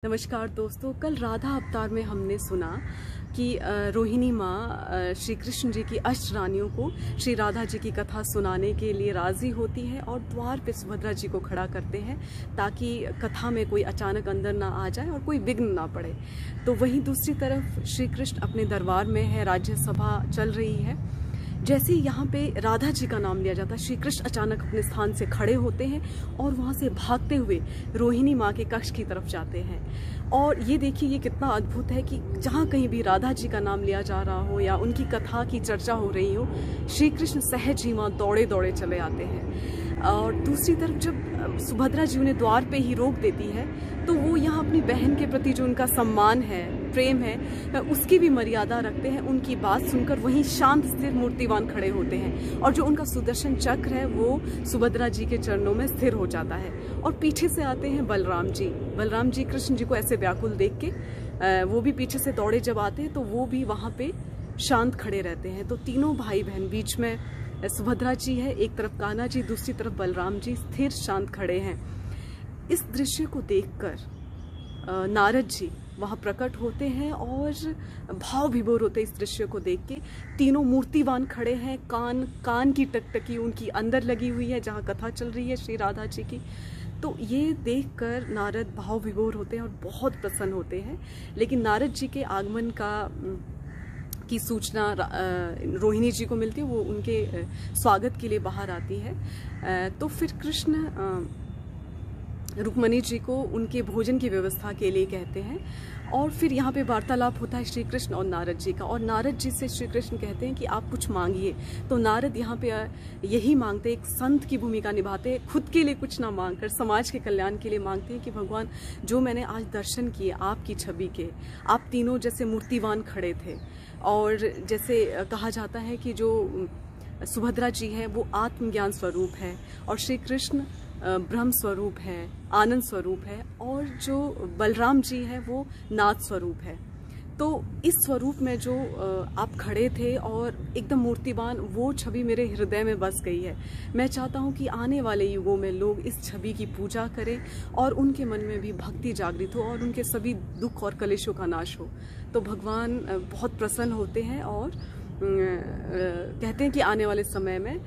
नमस्कार दोस्तों, कल राधा अवतार में हमने सुना कि रोहिणी माँ श्री कृष्ण जी की अष्ट रानियों को श्री राधा जी की कथा सुनाने के लिए राज़ी होती है और द्वार पे सुभद्रा जी को खड़ा करते हैं ताकि कथा में कोई अचानक अंदर ना आ जाए और कोई विघ्न ना पड़े। तो वहीं दूसरी तरफ श्री कृष्ण अपने दरबार में है, राज्यसभा चल रही है। जैसे ही यहाँ पे राधा जी का नाम लिया जाता है, श्री कृष्ण अचानक अपने स्थान से खड़े होते हैं और वहाँ से भागते हुए रोहिणी माँ के कक्ष की तरफ जाते हैं। और ये देखिए, ये कितना अद्भुत है कि जहाँ कहीं भी राधा जी का नाम लिया जा रहा हो या उनकी कथा की चर्चा हो रही हो, श्री कृष्ण सहज ही वहाँ दौड़े दौड़े चले आते हैं। और दूसरी तरफ जब सुभद्रा जी उन्हें द्वार पे ही रोक देती है तो वो यहाँ अपनी बहन के प्रति जो उनका सम्मान है, प्रेम है, उसकी भी मर्यादा रखते हैं। उनकी बात सुनकर वहीं शांत स्थिर मूर्तिवान खड़े होते हैं और जो उनका सुदर्शन चक्र है वो सुभद्रा जी के चरणों में स्थिर हो जाता है। और पीछे से आते हैं बलराम जी। बलराम जी कृष्ण जी को ऐसे व्याकुल देख के वो भी पीछे से दौड़े जब आते हैं तो वो भी वहाँ पे शांत खड़े रहते हैं। तो तीनों भाई बहन, बीच में सुभद्रा जी है, एक तरफ कान्हा जी, दूसरी तरफ बलराम जी स्थिर शांत खड़े हैं। इस दृश्य को देखकर नारद जी वहाँ प्रकट होते हैं और भाव विभोर होते हैं इस दृश्य को देख के। तीनों मूर्तिवान खड़े हैं, कान की टकटकी उनकी अंदर लगी हुई है जहाँ कथा चल रही है श्री राधा जी की। तो ये देखकर नारद भाव विभोर होते हैं और बहुत प्रसन्न होते हैं। लेकिन नारद जी के आगमन की सूचना रोहिणी जी को मिलती है, वो उनके स्वागत के लिए बाहर आती है। तो फिर कृष्ण रुक्मणी जी को उनके भोजन की व्यवस्था के लिए कहते हैं और फिर यहाँ पे वार्तालाप होता है श्री कृष्ण और नारद जी का। और नारद जी से श्री कृष्ण कहते हैं कि आप कुछ मांगिए। तो नारद यहाँ पे यही मांगते, एक संत की भूमिका निभाते हैं, खुद के लिए कुछ ना मांगकर समाज के कल्याण के लिए मांगते हैं कि भगवान, जो मैंने आज दर्शन किए आपकी छवि के, आप तीनों जैसे मूर्तिवान खड़े थे और जैसे कहा जाता है कि जो सुभद्रा जी है वो आत्मज्ञान स्वरूप है और श्री कृष्ण ब्रह्म स्वरूप है, आनंद स्वरूप है, और जो बलराम जी है वो नाद स्वरूप है। तो इस स्वरूप में जो आप खड़े थे और एकदम मूर्तिवान, वो छवि मेरे हृदय में बस गई है। मैं चाहता हूँ कि आने वाले युगों में लोग इस छवि की पूजा करें और उनके मन में भी भक्ति जागृत हो और उनके सभी दुख और कलेशों का नाश हो। तो भगवान बहुत प्रसन्न होते हैं और कहते हैं कि आने वाले समय में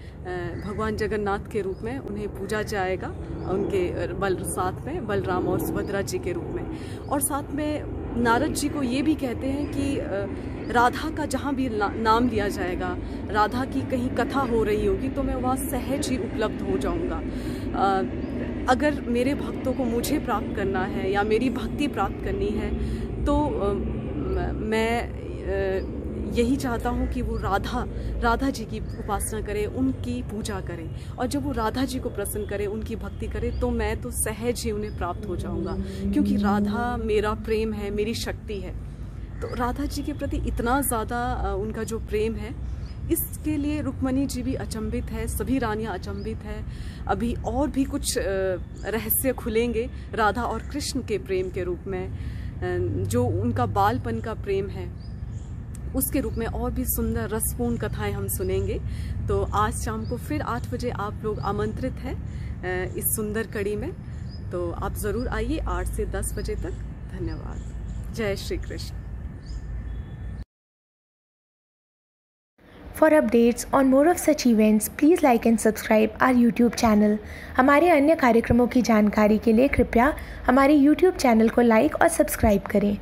भगवान जगन्नाथ के रूप में उन्हें पूजा जाएगा, उनके साथ में बलराम और सुभद्रा जी के रूप में। और साथ में नारद जी को ये भी कहते हैं कि राधा का जहाँ भी नाम लिया जाएगा, राधा की कहीं कथा हो रही होगी तो मैं वहाँ सहज ही उपलब्ध हो जाऊँगा। अगर मेरे भक्तों को मुझे प्राप्त करना है या मेरी भक्ति प्राप्त करनी है तो मैं यही चाहता हूँ कि वो राधा जी की उपासना करें, उनकी पूजा करें। और जब वो राधा जी को प्रसन्न करें, उनकी भक्ति करें, तो मैं तो सहज ही उन्हें प्राप्त हो जाऊँगा, क्योंकि राधा मेरा प्रेम है, मेरी शक्ति है। तो राधा जी के प्रति इतना ज़्यादा उनका जो प्रेम है, इसके लिए रुक्मणी जी भी अचंभित है, सभी रानियाँ अचंभित है। अभी और भी कुछ रहस्य खुलेंगे राधा और कृष्ण के प्रेम के रूप में, जो उनका बालपन का प्रेम है उसके रूप में और भी सुंदर रसपूर्ण कथाएं हम सुनेंगे। तो आज शाम को फिर 8 बजे आप लोग आमंत्रित हैं इस सुंदर कड़ी में। तो आप ज़रूर आइए 8 से 10 बजे तक। धन्यवाद। जय Shri Krishna. For updates on more of such events, please like and subscribe our YouTube channel. हमारे अन्य कार्यक्रमों की जानकारी के लिए कृपया हमारे YouTube चैनल को लाइक और सब्सक्राइब करें।